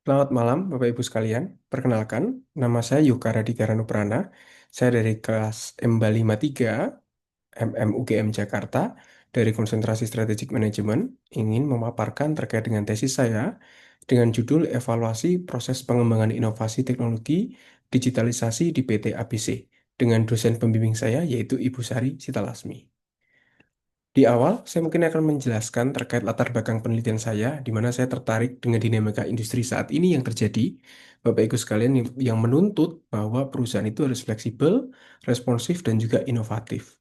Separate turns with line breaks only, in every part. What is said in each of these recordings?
Selamat malam, Bapak Ibu sekalian. Perkenalkan, nama saya Yuka Raditya Ranuprana. Saya dari kelas M53 MMUGM Jakarta dari Konsentrasi Strategic Management ingin memaparkan terkait dengan tesis saya dengan judul Evaluasi Proses Pengembangan Inovasi Teknologi Digitalisasi di PT ABC dengan dosen pembimbing saya yaitu Ibu Sari Sitalasmi. Di awal, saya mungkin akan menjelaskan terkait latar belakang penelitian saya, di mana saya tertarik dengan dinamika industri saat ini yang terjadi, Bapak Ibu sekalian, yang menuntut bahwa perusahaan itu harus fleksibel, responsif, dan juga inovatif.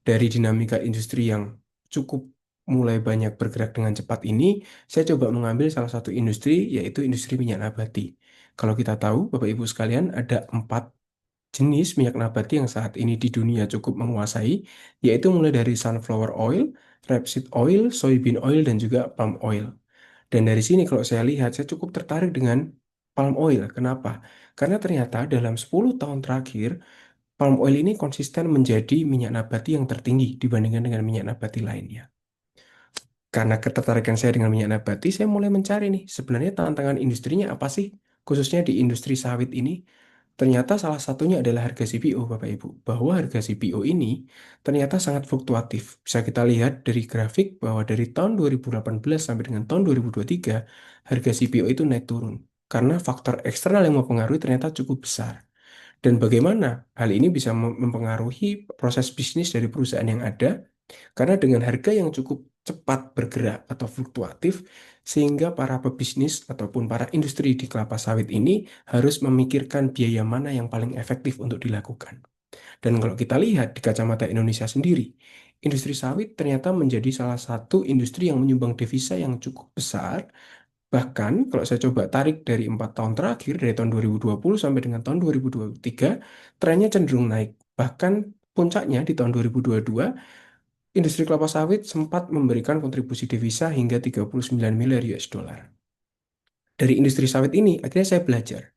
Dari dinamika industri yang cukup mulai banyak bergerak dengan cepat ini, saya coba mengambil salah satu industri, yaitu industri minyak nabati. Kalau kita tahu, Bapak Ibu sekalian, ada 4 jenis minyak nabati yang saat ini di dunia cukup menguasai, yaitu mulai dari sunflower oil, rapeseed oil, soybean oil, dan juga palm oil. Dan dari sini kalau saya lihat, saya cukup tertarik dengan palm oil. Kenapa? Karena ternyata dalam 10 tahun terakhir, palm oil ini konsisten menjadi minyak nabati yang tertinggi dibandingkan dengan minyak nabati lainnya. Karena ketertarikan saya dengan minyak nabati, saya mulai mencari nih, sebenarnya tantangan industrinya apa sih? Khususnya di industri sawit ini. Ternyata salah satunya adalah harga CPO, Bapak Ibu. Bahwa harga CPO ini ternyata sangat fluktuatif. Bisa kita lihat dari grafik bahwa dari tahun 2018 sampai dengan tahun 2023, harga CPO itu naik turun. Karena faktor eksternal yang mempengaruhi ternyata cukup besar. Dan bagaimana hal ini bisa mempengaruhi proses bisnis dari perusahaan yang ada, karena dengan harga yang cukup cepat bergerak atau fluktuatif, sehingga para pebisnis ataupun para industri di kelapa sawit ini harus memikirkan biaya mana yang paling efektif untuk dilakukan. Dan kalau kita lihat di kacamata Indonesia sendiri, industri sawit ternyata menjadi salah satu industri yang menyumbang devisa yang cukup besar. Bahkan kalau saya coba tarik dari 4 tahun terakhir, dari tahun 2020 sampai dengan tahun 2023, trennya cenderung naik. Bahkan puncaknya di tahun 2022, industri kelapa sawit sempat memberikan kontribusi devisa hingga 39 miliar US dollar. Dari industri sawit ini, akhirnya saya belajar,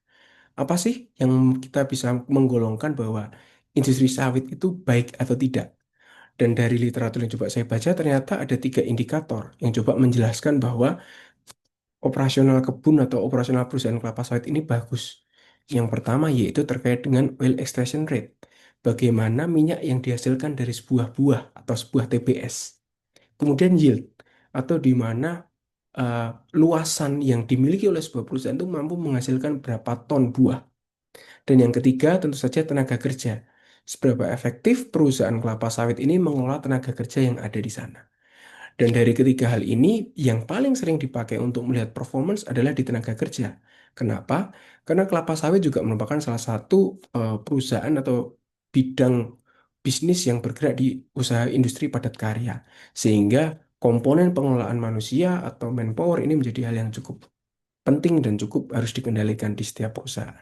apa sih yang kita bisa menggolongkan bahwa industri sawit itu baik atau tidak. Dan dari literatur yang coba saya baca, ternyata ada 3 indikator yang coba menjelaskan bahwa operasional kebun atau operasional perusahaan kelapa sawit ini bagus. Yang pertama yaitu terkait dengan oil extraction rate. Bagaimana minyak yang dihasilkan dari sebuah buah atau sebuah TBS. Kemudian yield, atau di mana eh, luasan yang dimiliki oleh sebuah perusahaan itu mampu menghasilkan berapa ton buah. Dan yang ketiga tentu saja tenaga kerja. Seberapa efektif perusahaan kelapa sawit ini mengelola tenaga kerja yang ada di sana. Dan dari ketiga hal ini, yang paling sering dipakai untuk melihat performance adalah di tenaga kerja. Kenapa? Karena kelapa sawit juga merupakan salah satu perusahaan atau bidang bisnis yang bergerak di usaha industri padat karya. Sehingga komponen pengelolaan manusia atau manpower ini menjadi hal yang cukup penting dan cukup harus dikendalikan di setiap perusahaan.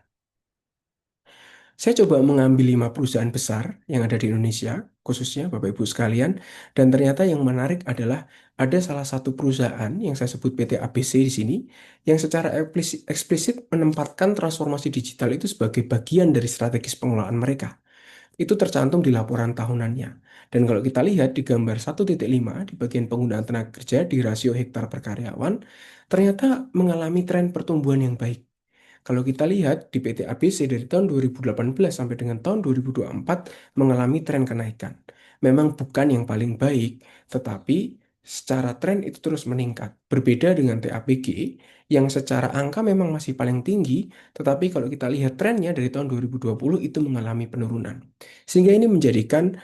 Saya coba mengambil 5 perusahaan besar yang ada di Indonesia, khususnya Bapak Ibu sekalian, dan ternyata yang menarik adalah ada salah satu perusahaan yang saya sebut PT ABC di sini, yang secara eksplisit menempatkan transformasi digital itu sebagai bagian dari strategis pengelolaan mereka. Itu tercantum di laporan tahunannya. Dan kalau kita lihat di gambar 1.5 di bagian penggunaan tenaga kerja di rasio hektar per karyawan, ternyata mengalami tren pertumbuhan yang baik. Kalau kita lihat di PT ABC dari tahun 2018 sampai dengan tahun 2024 mengalami tren kenaikan. Memang bukan yang paling baik, tetapi secara tren itu terus meningkat. Berbeda dengan TAPG yang secara angka memang masih paling tinggi, tetapi kalau kita lihat trennya dari tahun 2020 itu mengalami penurunan. Sehingga ini menjadikan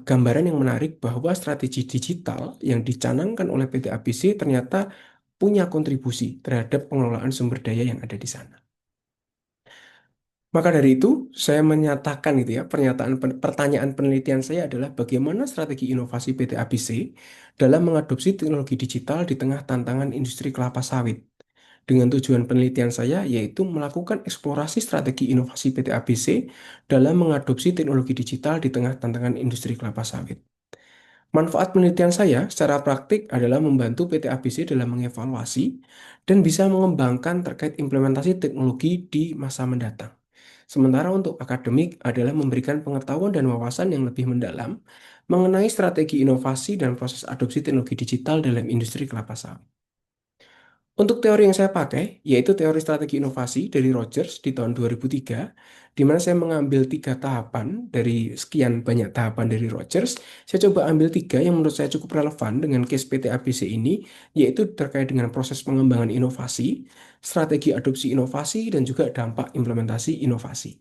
gambaran yang menarik bahwa strategi digital yang dicanangkan oleh PT ABC ternyata punya kontribusi terhadap pengelolaan sumber daya yang ada di sana. Maka dari itu, saya menyatakan itu ya, pertanyaan penelitian saya adalah bagaimana strategi inovasi PT ABC dalam mengadopsi teknologi digital di tengah tantangan industri kelapa sawit. Dengan tujuan penelitian saya yaitu melakukan eksplorasi strategi inovasi PT ABC dalam mengadopsi teknologi digital di tengah tantangan industri kelapa sawit. Manfaat penelitian saya secara praktik adalah membantu PT ABC dalam mengevaluasi dan bisa mengembangkan terkait implementasi teknologi di masa mendatang. Sementara untuk akademik adalah memberikan pengetahuan dan wawasan yang lebih mendalam mengenai strategi inovasi dan proses adopsi teknologi digital dalam industri kelapa sawit. Untuk teori yang saya pakai, yaitu teori strategi inovasi dari Rogers di tahun 2003, di mana saya mengambil tiga tahapan dari sekian banyak tahapan dari Rogers. Saya coba ambil tiga yang menurut saya cukup relevan dengan case PT ABC ini, yaitu terkait dengan proses pengembangan inovasi, strategi adopsi inovasi, dan juga dampak implementasi inovasi.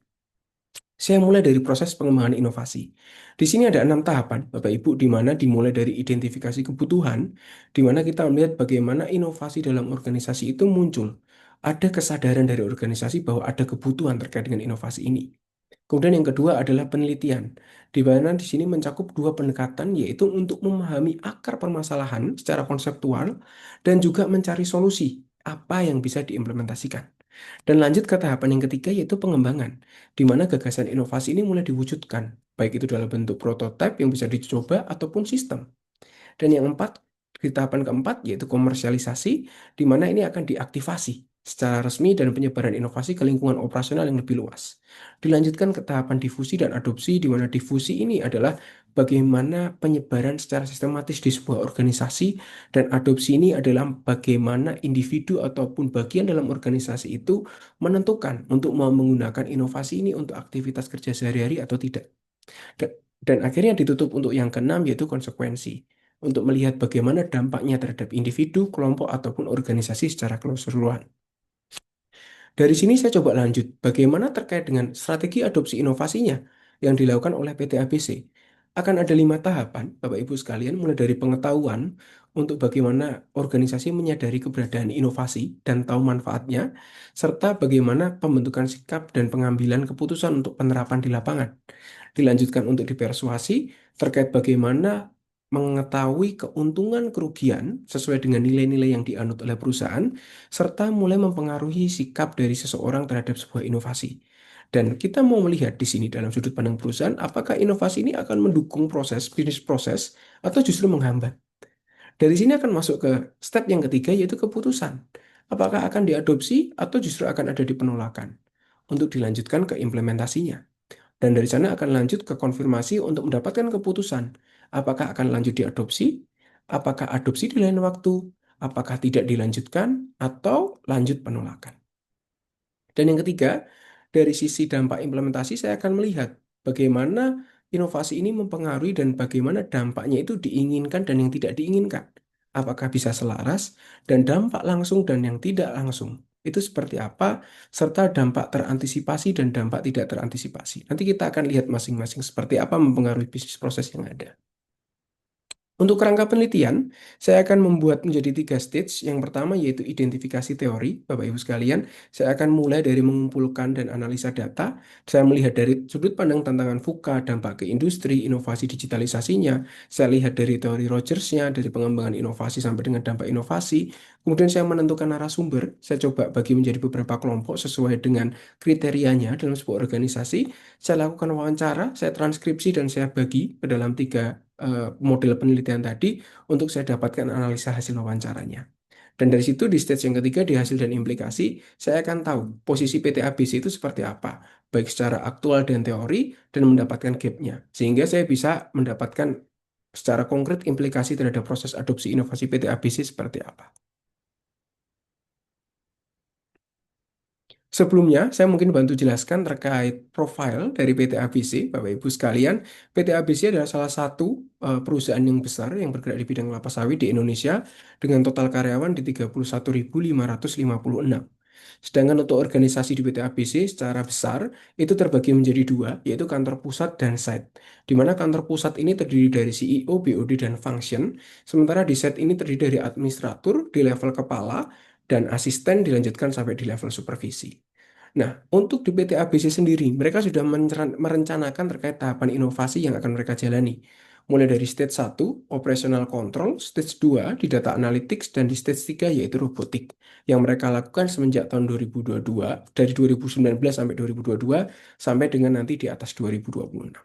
Saya mulai dari proses pengembangan inovasi. Di sini ada 6 tahapan, Bapak Ibu, di mana dimulai dari identifikasi kebutuhan, di mana kita melihat bagaimana inovasi dalam organisasi itu muncul. Ada kesadaran dari organisasi bahwa ada kebutuhan terkait dengan inovasi ini. Kemudian yang kedua adalah penelitian, di mana di sini mencakup dua pendekatan, yaitu untuk memahami akar permasalahan secara konseptual dan juga mencari solusi apa yang bisa diimplementasikan. Dan lanjut ke tahapan yang ketiga yaitu pengembangan, di mana gagasan inovasi ini mulai diwujudkan, baik itu dalam bentuk prototipe yang bisa dicoba ataupun sistem. Dan yang di tahapan keempat yaitu komersialisasi, di mana ini akan diaktifasi secara resmi dan penyebaran inovasi ke lingkungan operasional yang lebih luas. Dilanjutkan ke tahapan difusi dan adopsi, di mana difusi ini adalah bagaimana penyebaran secara sistematis di sebuah organisasi, dan adopsi ini adalah bagaimana individu ataupun bagian dalam organisasi itu menentukan untuk mau menggunakan inovasi ini untuk aktivitas kerja sehari-hari atau tidak. Da- Dan akhirnya ditutup untuk yang keenam yaitu konsekuensi. Untuk melihat bagaimana dampaknya terhadap individu, kelompok, ataupun organisasi secara keseluruhan. Dari sini saya coba lanjut, bagaimana terkait dengan strategi adopsi inovasinya yang dilakukan oleh PT ABC. Akan ada 5 tahapan, Bapak Ibu sekalian, mulai dari pengetahuan untuk bagaimana organisasi menyadari keberadaan inovasi dan tahu manfaatnya, serta bagaimana pembentukan sikap dan pengambilan keputusan untuk penerapan di lapangan. Dilanjutkan untuk dipersuasi terkait bagaimana mengetahui keuntungan kerugian sesuai dengan nilai-nilai yang dianut oleh perusahaan, serta mulai mempengaruhi sikap dari seseorang terhadap sebuah inovasi. Dan kita mau melihat di sini dalam sudut pandang perusahaan, apakah inovasi ini akan mendukung bisnis proses, atau justru menghambat. Dari sini akan masuk ke step yang ketiga, yaitu keputusan. Apakah akan diadopsi atau justru akan ada di penolakan untuk dilanjutkan ke implementasinya. Dan dari sana akan lanjut ke konfirmasi untuk mendapatkan keputusan. Apakah akan lanjut diadopsi? Apakah adopsi di lain waktu? Apakah tidak dilanjutkan? Atau lanjut penolakan? Dan yang ketiga, dari sisi dampak implementasi, saya akan melihat bagaimana inovasi ini mempengaruhi dan bagaimana dampaknya itu diinginkan dan yang tidak diinginkan. Apakah bisa selaras, dan dampak langsung dan yang tidak langsung. Itu seperti apa, serta dampak terantisipasi dan dampak tidak terantisipasi. Nanti kita akan lihat masing-masing seperti apa mempengaruhi bisnis proses yang ada. Untuk kerangka penelitian, saya akan membuat menjadi 3 stage. Yang pertama yaitu identifikasi teori, Bapak Ibu sekalian. Saya akan mulai dari mengumpulkan dan analisa data. Saya melihat dari sudut pandang tantangan VUCA, dampak ke industri, inovasi digitalisasinya. Saya lihat dari teori Rogersnya, dari pengembangan inovasi sampai dengan dampak inovasi. Kemudian saya menentukan narasumber. Saya coba bagi menjadi beberapa kelompok sesuai dengan kriterianya dalam sebuah organisasi. Saya lakukan wawancara, saya transkripsi, dan saya bagi ke dalam 3 model penelitian tadi untuk saya dapatkan analisa hasil wawancaranya. Dan dari situ di stage yang ketiga, di hasil dan implikasi, saya akan tahu posisi PT ABC itu seperti apa, baik secara aktual dan teori, dan mendapatkan gapnya. Sehingga saya bisa mendapatkan secara konkret implikasi terhadap proses adopsi inovasi PT ABC seperti apa. Sebelumnya, saya mungkin bantu jelaskan terkait profil dari PT ABC, Bapak Ibu sekalian. PT ABC adalah salah satu perusahaan yang besar yang bergerak di bidang kelapa sawit di Indonesia dengan total karyawan di 31.556. Sedangkan untuk organisasi di PT ABC secara besar itu terbagi menjadi dua, yaitu kantor pusat dan site. Di mana kantor pusat ini terdiri dari CEO, BOD, dan function, sementara di site ini terdiri dari administratur di level kepala dan asisten dilanjutkan sampai di level supervisi. Nah, untuk di PT ABC sendiri, mereka sudah merencanakan terkait tahapan inovasi yang akan mereka jalani. Mulai dari stage 1, operational control, stage 2, di data analytics, dan di stage 3, yaitu robotik. Yang mereka lakukan semenjak tahun 2022, dari 2019 sampai 2022, sampai dengan nanti di atas 2026.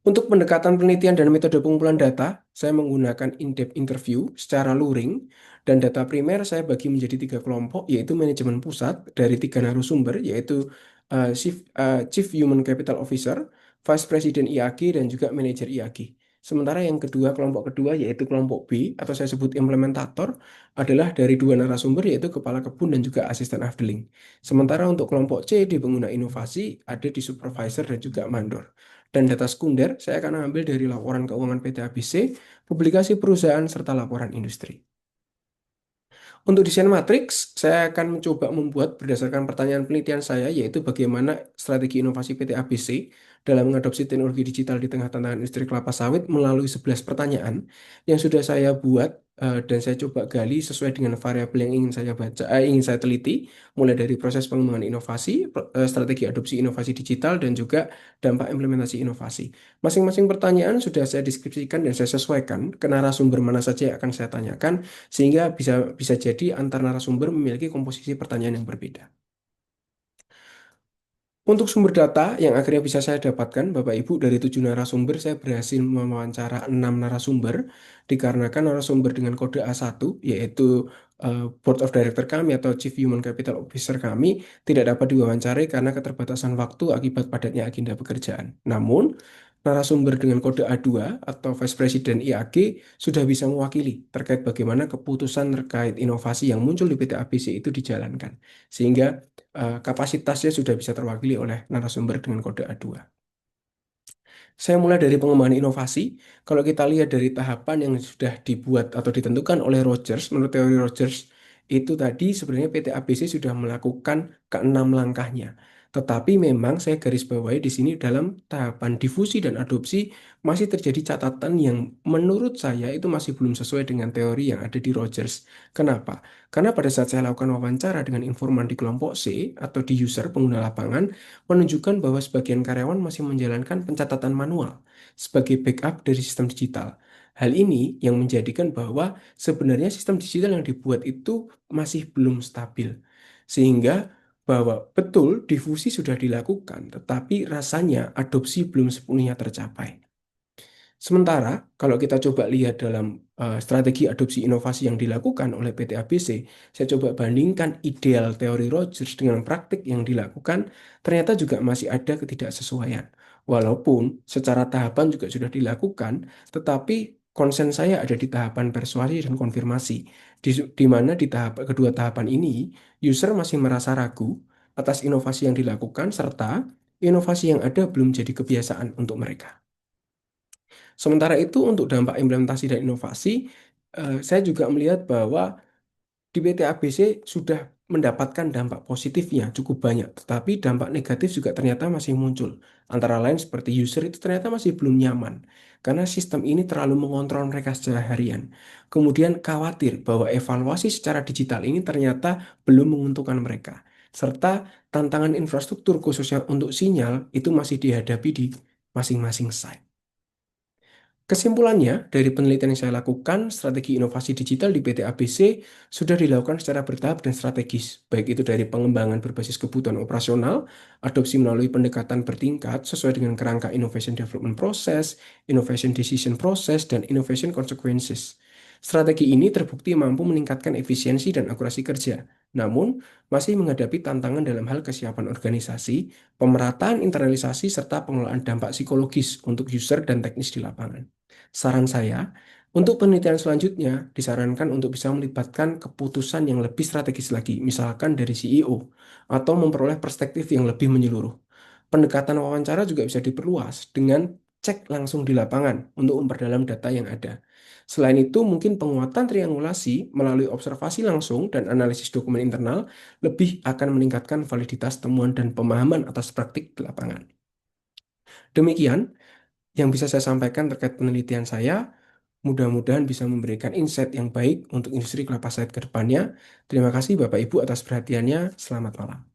Untuk pendekatan penelitian dan metode pengumpulan data, saya menggunakan in-depth interview secara luring, dan data primer saya bagi menjadi 3 kelompok, yaitu manajemen pusat dari 3 narasumber, yaitu Chief Human Capital Officer, Vice President IAG, dan juga Manager IAG. Sementara yang kedua, kelompok kedua yaitu kelompok B atau saya sebut implementator adalah dari dua narasumber yaitu kepala kebun dan juga asisten afdeling. Sementara untuk kelompok C di pengguna inovasi ada di supervisor dan juga mandor. Dan data sekunder saya akan ambil dari laporan keuangan PT ABC, publikasi perusahaan serta laporan industri. Untuk desain matriks, saya akan mencoba membuat berdasarkan pertanyaan penelitian saya, yaitu bagaimana strategi inovasi PT ABC dalam mengadopsi teknologi digital di tengah tantangan industri kelapa sawit melalui 11 pertanyaan yang sudah saya buat dan saya coba gali sesuai dengan variabel yang ingin saya baca, ingin saya teliti, mulai dari proses pengembangan inovasi, strategi adopsi inovasi digital, dan juga dampak implementasi inovasi. Masing-masing pertanyaan sudah saya deskripsikan dan saya sesuaikan ke narasumber mana saja yang akan saya tanyakan sehingga bisa bisa jadi antar narasumber memiliki komposisi pertanyaan yang berbeda. Untuk sumber data yang akhirnya bisa saya dapatkan, Bapak Ibu, dari 7 narasumber, saya berhasil mewawancara 6 narasumber, dikarenakan narasumber dengan kode A1, yaitu Board of Director kami atau Chief Human Capital Officer kami, tidak dapat diwawancarai karena keterbatasan waktu akibat padatnya agenda pekerjaan. Namun, narasumber dengan kode A2 atau Vice President IAG sudah bisa mewakili terkait bagaimana keputusan terkait inovasi yang muncul di PT ABC itu dijalankan. Sehingga kapasitasnya sudah bisa terwakili oleh narasumber dengan kode A2. Saya mulai dari pengembangan inovasi. Kalau kita lihat dari tahapan yang sudah dibuat atau ditentukan oleh Rogers, menurut teori Rogers, itu tadi sebenarnya PT ABC sudah melakukan keenam langkahnya. Tetapi memang saya garis bawahi di sini dalam tahapan difusi dan adopsi masih terjadi catatan yang menurut saya itu masih belum sesuai dengan teori yang ada di Rogers. Kenapa? Karena pada saat saya lakukan wawancara dengan informan di kelompok C atau di user pengguna lapangan, menunjukkan bahwa sebagian karyawan masih menjalankan pencatatan manual sebagai backup dari sistem digital. Hal ini yang menjadikan bahwa sebenarnya sistem digital yang dibuat itu masih belum stabil. Sehingga bahwa betul difusi sudah dilakukan, tetapi rasanya adopsi belum sepenuhnya tercapai. Sementara kalau kita coba lihat dalam strategi adopsi inovasi yang dilakukan oleh PT ABC, saya coba bandingkan ideal teori Rogers dengan praktik yang dilakukan, ternyata juga masih ada ketidaksesuaian. Walaupun secara tahapan juga sudah dilakukan, tetapi konsen saya ada di tahapan persuasi dan konfirmasi, di mana di tahap kedua tahapan ini, user masih merasa ragu atas inovasi yang dilakukan serta inovasi yang ada belum jadi kebiasaan untuk mereka. Sementara itu untuk dampak implementasi dan inovasi, saya juga melihat bahwa di PT ABC sudah mendapatkan dampak positifnya cukup banyak, tetapi dampak negatif juga ternyata masih muncul. Antara lain seperti user itu ternyata masih belum nyaman, karena sistem ini terlalu mengontrol mereka secara harian. Kemudian khawatir bahwa evaluasi secara digital ini ternyata belum menguntungkan mereka. Serta tantangan infrastruktur khususnya untuk sinyal itu masih dihadapi di masing-masing site. Kesimpulannya, dari penelitian yang saya lakukan, strategi inovasi digital di PT ABC sudah dilakukan secara bertahap dan strategis, baik itu dari pengembangan berbasis kebutuhan operasional, adopsi melalui pendekatan bertingkat sesuai dengan kerangka Innovation Development Process, Innovation Decision Process, dan Innovation Consequences. Strategi ini terbukti mampu meningkatkan efisiensi dan akurasi kerja, namun masih menghadapi tantangan dalam hal kesiapan organisasi, pemerataan internalisasi, serta pengelolaan dampak psikologis untuk user dan teknis di lapangan. Saran saya, untuk penelitian selanjutnya disarankan untuk bisa melibatkan keputusan yang lebih strategis lagi, misalkan dari CEO, atau memperoleh perspektif yang lebih menyeluruh. Pendekatan wawancara juga bisa diperluas dengan cek langsung di lapangan untuk memperdalam data yang ada. Selain itu, mungkin penguatan triangulasi melalui observasi langsung dan analisis dokumen internal lebih akan meningkatkan validitas temuan dan pemahaman atas praktik di lapangan. Demikian yang bisa saya sampaikan terkait penelitian saya. Mudah-mudahan bisa memberikan insight yang baik untuk industri kelapa sawit ke depannya. Terima kasih Bapak Ibu atas perhatiannya. Selamat malam.